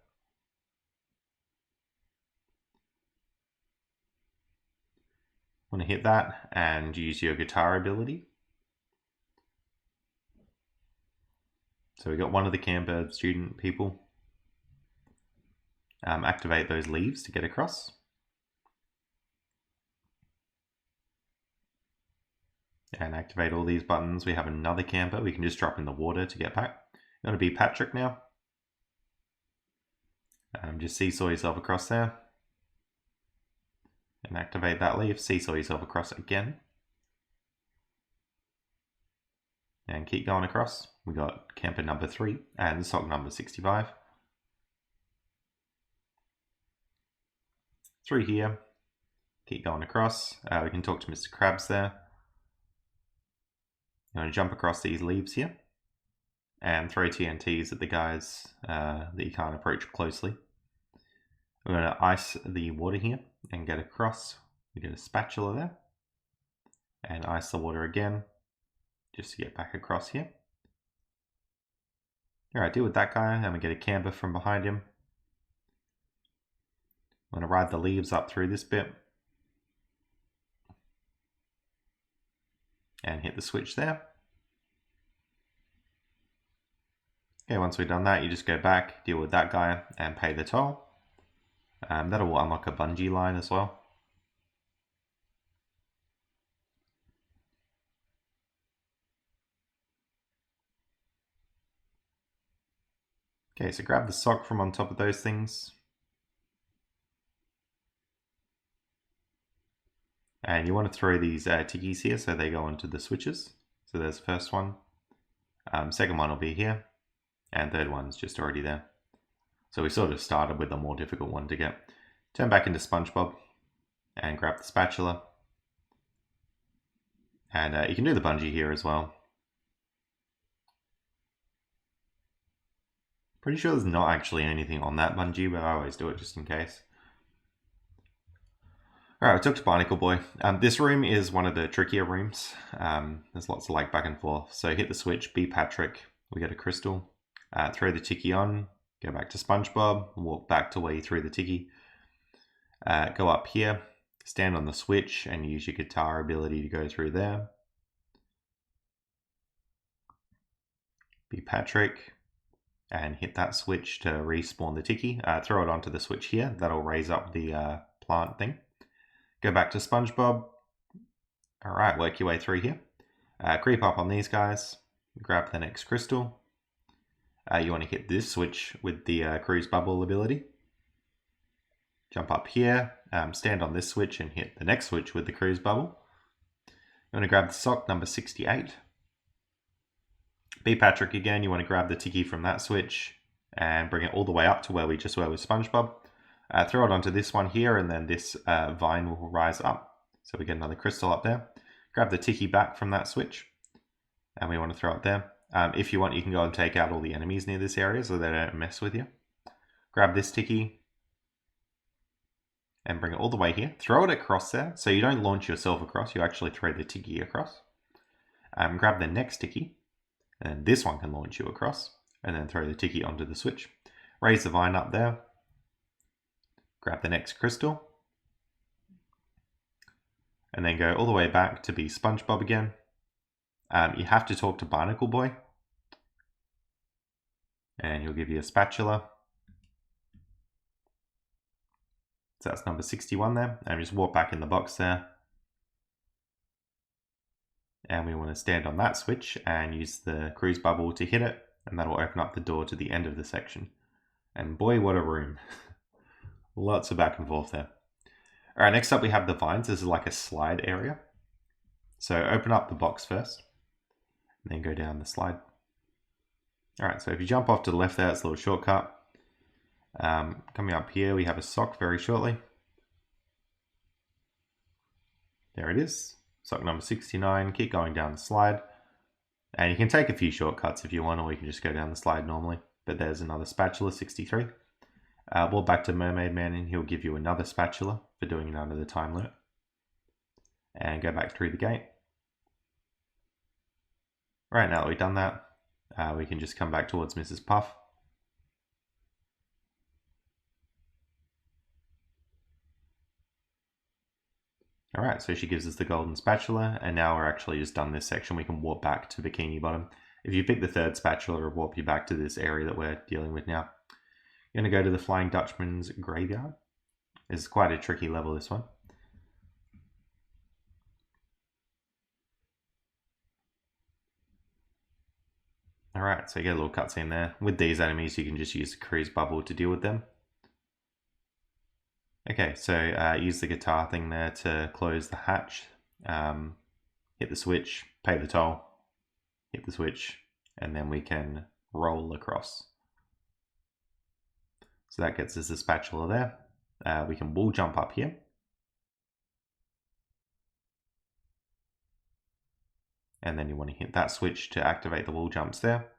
Speaker 1: Want to hit that and use your guitar ability. So we got one of the camper student people. Activate those leaves to get across. And activate all these buttons. We have another camper. We can just drop in the water to get back. You want to be Patrick now. Just seesaw yourself across there. And activate that leaf. Seesaw yourself across again. And keep going across. We got camper number 3 and sock number 65. Through here. Keep going across. We can talk to Mr. Krabs there. You want to jump across these leaves here. And throw TNTs at the guys that you can't approach closely. We're going to ice the water here and get across. We get a spatula there. And ice the water again. Just to get back across here. Alright, deal with that guy, and we get a camper from behind him. I'm going to ride the leaves up through this bit. And hit the switch there. Okay, once we've done that, you just go back, deal with that guy, and pay the toll. That'll unlock a bungee line as well. Okay, so grab the sock from on top of those things. And you want to throw these tickies here so they go onto the switches. So there's the first one. Second one will be here. And third one's just already there. So we sort of started with a more difficult one to get. Turn back into Spongebob and grab the spatula. And you can do the bungee here as well. Pretty sure there's not actually anything on that bungee, but I always do it just in case. Alright, we took to Barnacle Boy. This room is one of the trickier rooms. There's lots of like back and forth. So hit the switch, be Patrick, we get a crystal. Throw the tiki on, go back to SpongeBob, walk back to where you threw the tiki. Go up here, stand on the switch and use your guitar ability to go through there. Be Patrick and hit that switch to respawn the tiki. Throw it onto the switch here, that'll raise up the plant thing. Go back to SpongeBob. Alright, work your way through here. Creep up on these guys. Grab the next crystal. You want to hit this switch with the cruise bubble ability. Jump up here. Stand on this switch and hit the next switch with the cruise bubble. You want to grab the sock number 68. Be Patrick again. You want to grab the tiki from that switch and bring it all the way up to where we just were with SpongeBob. Throw it onto this one here, and then this vine will rise up. So we get another crystal up there. Grab the tiki back from that switch, and we want to throw it there. If you want, you can go and take out all the enemies near this area so they don't mess with you. Grab this tiki, and bring it all the way here. Throw it across there, so you don't launch yourself across, you actually throw the tiki across. Grab the next tiki, and this one can launch you across, and then throw the tiki onto the switch. Raise the vine up there. Grab the next crystal. And then go all the way back to be SpongeBob again. You have to talk to Barnacle Boy. And he'll give you a spatula. So that's number 61 there. And just walk back in the box there. And we want to stand on that switch and use the cruise bubble to hit it. And that'll open up the door to the end of the section. And boy, what a room. Lots of back and forth there. All right, next up we have the vines. This is like a slide area. So open up the box first, and then go down the slide. All right, so if you jump off to the left there, it's a little shortcut. Coming up here, we have a sock very shortly. There it is, sock number 69. Keep going down the slide. And you can take a few shortcuts if you want, or you can just go down the slide normally. But there's another spatula, 63. Walk back to Mermaid Man and he'll give you another spatula for doing it under the time limit. And go back through the gate. Right, now that we've done that, we can just come back towards Mrs. Puff. Alright, so she gives us the golden spatula, and now we're actually just done this section. We can warp back to Bikini Bottom. If you pick the third spatula, it'll warp you back to this area that we're dealing with now. You're going to go to the Flying Dutchman's graveyard. It's quite a tricky level, this one. Alright, so you get a little cutscene there. With these enemies, you can just use the cruise bubble to deal with them. Okay, so use the guitar thing there to close the hatch. Hit the switch, pay the toll, hit the switch, and then we can roll across. So that gets us the spatula there. We can wall jump up here. And then you want to hit that switch to activate the wall jumps there.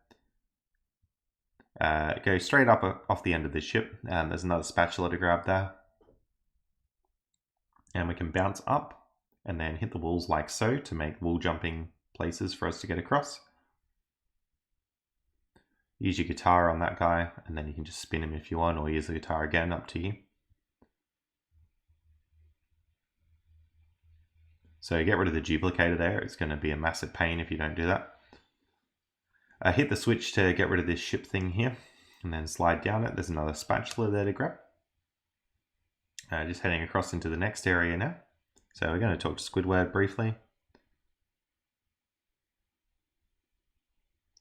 Speaker 1: Go straight up off the end of this ship. There's another spatula to grab there. And we can bounce up and then hit the walls like so to make wall jumping places for us to get across. Use your guitar on that guy, and then you can just spin him if you want, or use the guitar again, up to you. So get rid of the duplicator there. It's going to be a massive pain if you don't do that. Hit the switch to get rid of this ship thing here, and then slide down it. There's another spatula there to grab. Just heading across into the next area now. So we're going to talk to Squidward briefly.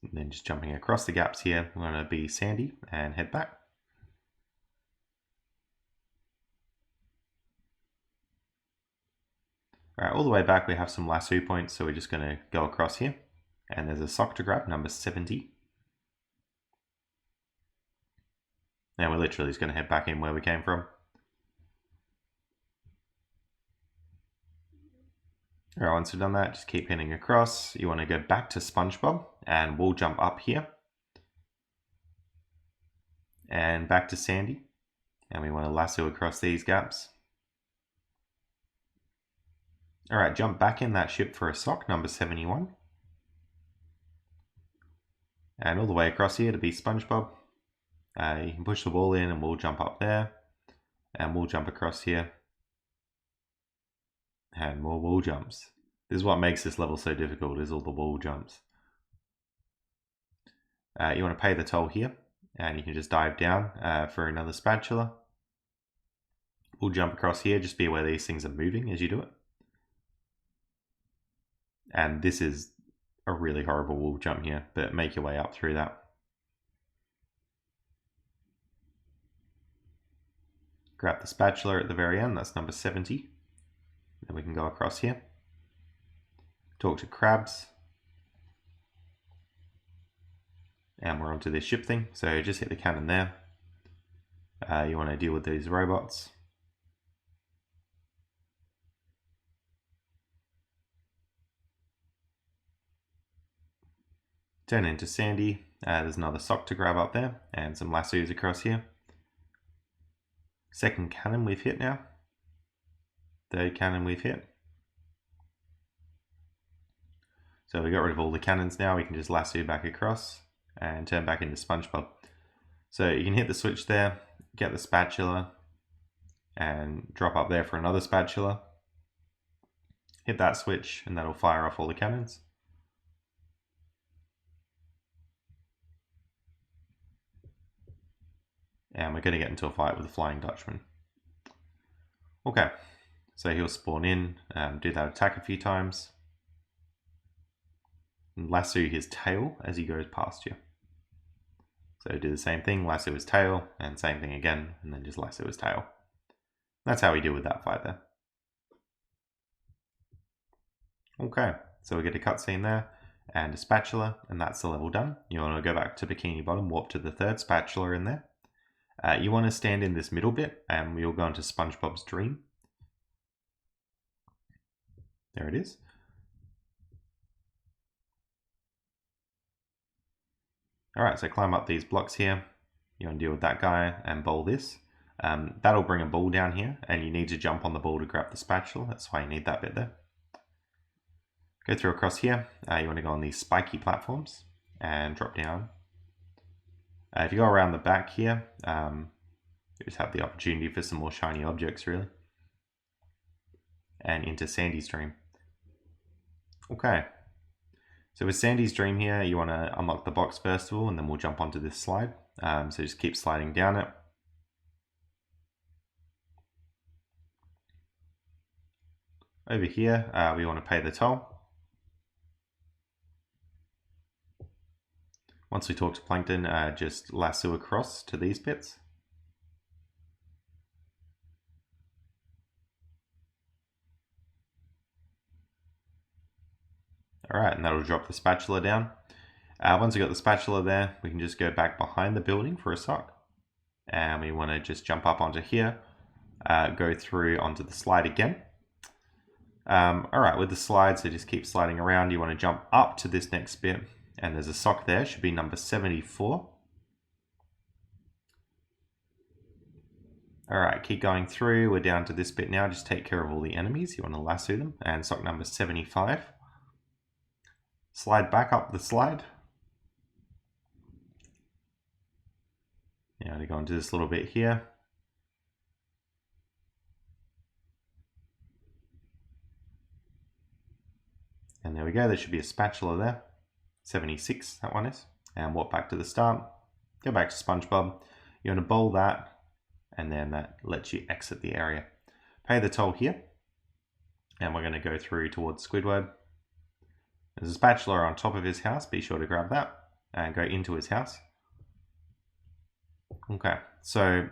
Speaker 1: And then just jumping across the gaps here, we're going to be Sandy and head back. Alright, all the way back we have some lasso points, so we're just going to go across here. And there's a sock to grab, number 70. Now we're literally just going to head back in where we came from. Alright, once we've done that, just keep heading across. You want to go back to Spongebob, and we'll jump up here. And back to Sandy. And we want to lasso across these gaps. Alright, jump back in that ship for a sock, number 71. And all the way across here to be Spongebob. You can push the wall in and we'll jump up there. And we'll jump across here. And more wall jumps. This is what makes this level so difficult, is all the wall jumps. You want to pay the toll here. And you can just dive down for another spatula. We'll jump across here, just be aware these things are moving as you do it. And this is a really horrible wall jump here, but make your way up through that. Grab the spatula at the very end, that's number 70. Then we can go across here. Talk to crabs. And we're onto this ship thing, so just hit the cannon there. You want to deal with these robots. Turn into Sandy. There's another sock to grab up there, and some lassos across here. Second cannon we've hit now. Third cannon we've hit. So we got rid of all the cannons now, we can just lasso back across and turn back into Spongebob. So you can hit the switch there, get the spatula, and drop up there for another spatula. Hit that switch and that'll fire off all the cannons. And we're going to get into a fight with the Flying Dutchman. Okay, so he'll spawn in, do that attack a few times. And lasso his tail as he goes past you. So do the same thing, lasso his tail, and same thing again, and then just lasso his tail. That's how we deal with that fight there. Okay, so we get a cutscene there, and a spatula, and that's the level done. You want to go back to Bikini Bottom, warp to the third spatula in there. You want to stand in this middle bit, and we'll go into SpongeBob's Dream. There it is. Alright, so climb up these blocks here. You want to deal with that guy and bowl this. That'll bring a ball down here, and you need to jump on the ball to grab the spatula. That's why you need that bit there. Go through across here. You want to go on these spiky platforms and drop down. If you go around the back here, you just have the opportunity for some more shiny objects, really. And into Sandy's Dream. Okay. So with Sandy's Dream here, you want to unlock the box first of all, and then we'll jump onto this slide. So just keep sliding down it. Over here, we want to pay the toll. Once we talk to Plankton, just lasso across to these bits. Alright, and that'll drop the spatula down. Once we got the spatula there, we can just go back behind the building for a sock. And we want to just jump up onto here, go through onto the slide again. Alright, with the slide, so just keep sliding around. You want to jump up to this next bit. And there's a sock there, should be number 74. Alright, keep going through. We're down to this bit now. Just take care of all the enemies. You want to lasso them. And sock number 75. Slide back up the slide. Now to go into this little bit here. And there we go. There should be a spatula there. 76, that one is. And walk back to the start. Go back to SpongeBob. You want to bowl that. And then that lets you exit the area. Pay the toll here. And we're going to go through towards Squidward. There's a spatula on top of his house. Be sure to grab that. and go into his house. Okay, so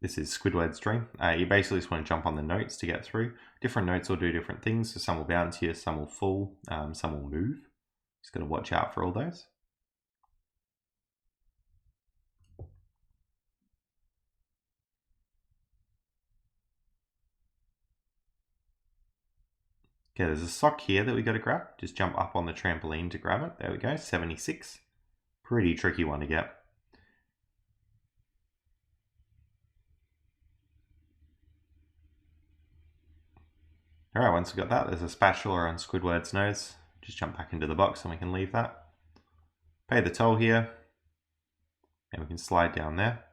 Speaker 1: this is Squidward's dream. You basically just want to jump on the notes to get through. Different notes will do different things. So some will bounce here, some will fall, some will move. Just got to watch out for all those. Okay, there's a sock here that we got to grab. Just jump up on the trampoline to grab it. There we go, 76. Pretty tricky one to get. Alright, once we got that, there's a spatula on Squidward's nose. Just jump back into the box and we can leave that. Pay the toll here. And we can slide down there.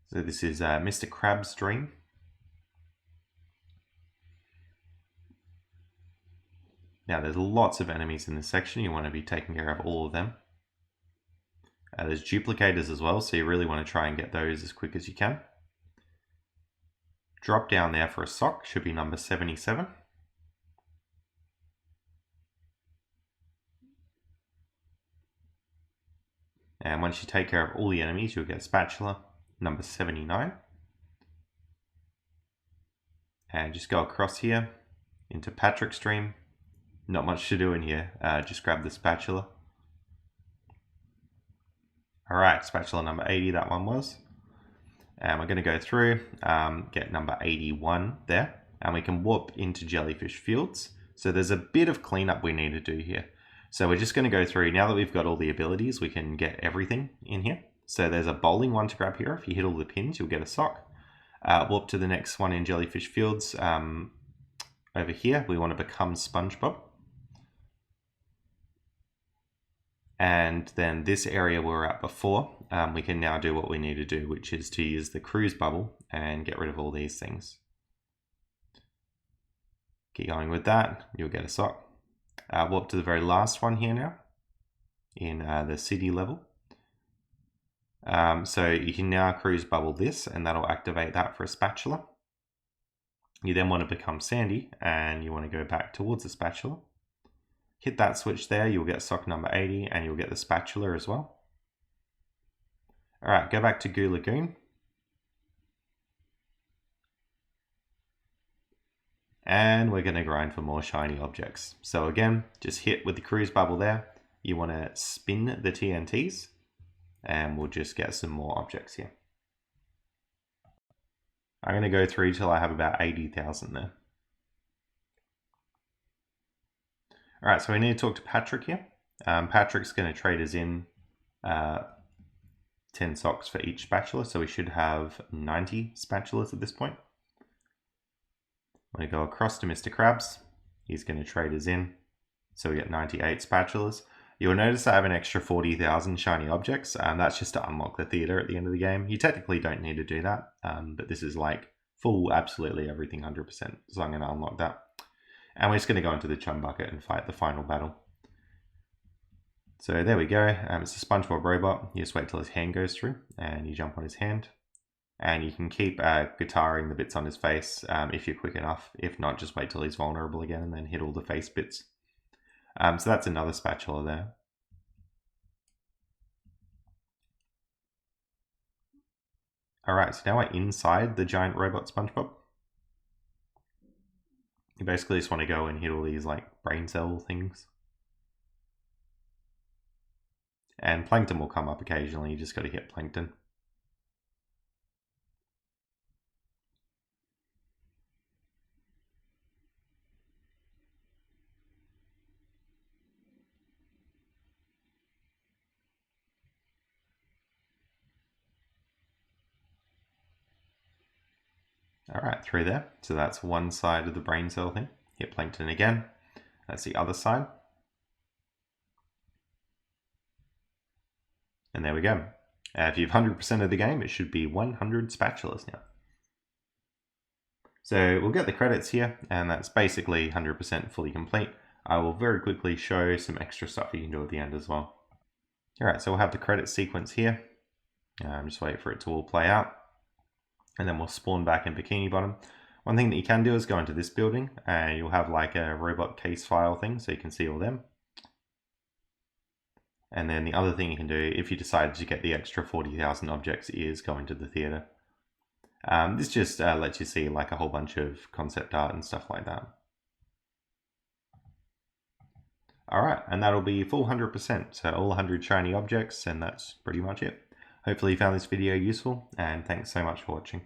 Speaker 1: So this is Mr. Crab's dream. Now there's lots of enemies in this section. You want to be taking care of all of them. There's duplicators as well, so you really want to try and get those as quick as you can. Drop down there for a sock, should be number 77. And once you take care of all the enemies, you'll get spatula number 79. And just go across here into Patrick's dream. Not much to do in here, just grab the spatula. Alright, spatula number 80, that one was. And we're going to go through, get number 81 there, and we can warp into Jellyfish Fields. So there's a bit of cleanup we need to do here. So we're just going to go through, now that we've got all the abilities, we can get everything in here. So there's a bowling one to grab here. If you hit all the pins, you'll get a sock. Warp to the next one in Jellyfish Fields. Over here, we want to become Spongebob. And then this area we were at before, we can now do what we need to do, which is to use the cruise bubble and get rid of all these things. Keep going with that, you'll get a sock. Warp to the very last one here now, in the city level. So you can now cruise bubble this, and that'll activate that for a spatula. You then want to become Sandy, and you want to go back towards the spatula. Hit that switch there, you'll get sock number 80, and you'll get the spatula as well. Alright, go back to Goo Lagoon. And we're going to grind for more shiny objects. So again, just hit with the cruise bubble there. You want to spin the TNTs, and we'll just get some more objects here. I'm going to go through till I have about 80,000 there. Alright, so we need to talk to Patrick here. Patrick's going to trade us in 10 socks for each spatula, so we should have 90 spatulas at this point. I'm going to go across to Mr. Krabs. He's going to trade us in, so we get 98 spatulas. You'll notice I have an extra 40,000 shiny objects, and that's just to unlock the theater at the end of the game. You technically don't need to do that, but this is like full absolutely everything 100%, so I'm going to unlock that. And we're just going to go into the chum bucket and fight the final battle. So there we go. It's a SpongeBob robot. You just wait till his hand goes through and you jump on his hand. And you can keep guitaring the bits on his face if you're quick enough. If not, just wait till he's vulnerable again and then hit all the face bits. So that's another spatula there. Alright, so now we're inside the giant robot SpongeBob. You basically just want to go and hit all these like brain cell things. And Plankton will come up occasionally, you just got to hit Plankton. Alright, through there. So that's one side of the brain cell thing. Hit Plankton again. That's the other side. And there we go. If you have 100% of the game, it should be 100 spatulas now. So we'll get the credits here, and that's basically 100% fully complete. I will very quickly show some extra stuff you can do at the end as well. Alright, so we'll have the credit sequence here. Just wait for it to all play out. And then we'll spawn back in Bikini Bottom. One thing that you can do is go into this building, and you'll have like a robot case file thing, so you can see all them. And then the other thing you can do, if you decide to get the extra 40,000 objects, is go into the theater. This just lets you see like a whole bunch of concept art and stuff like that. Alright, and that'll be full 100%, so all 100 shiny objects, and that's pretty much it. Hopefully you found this video useful, and thanks so much for watching.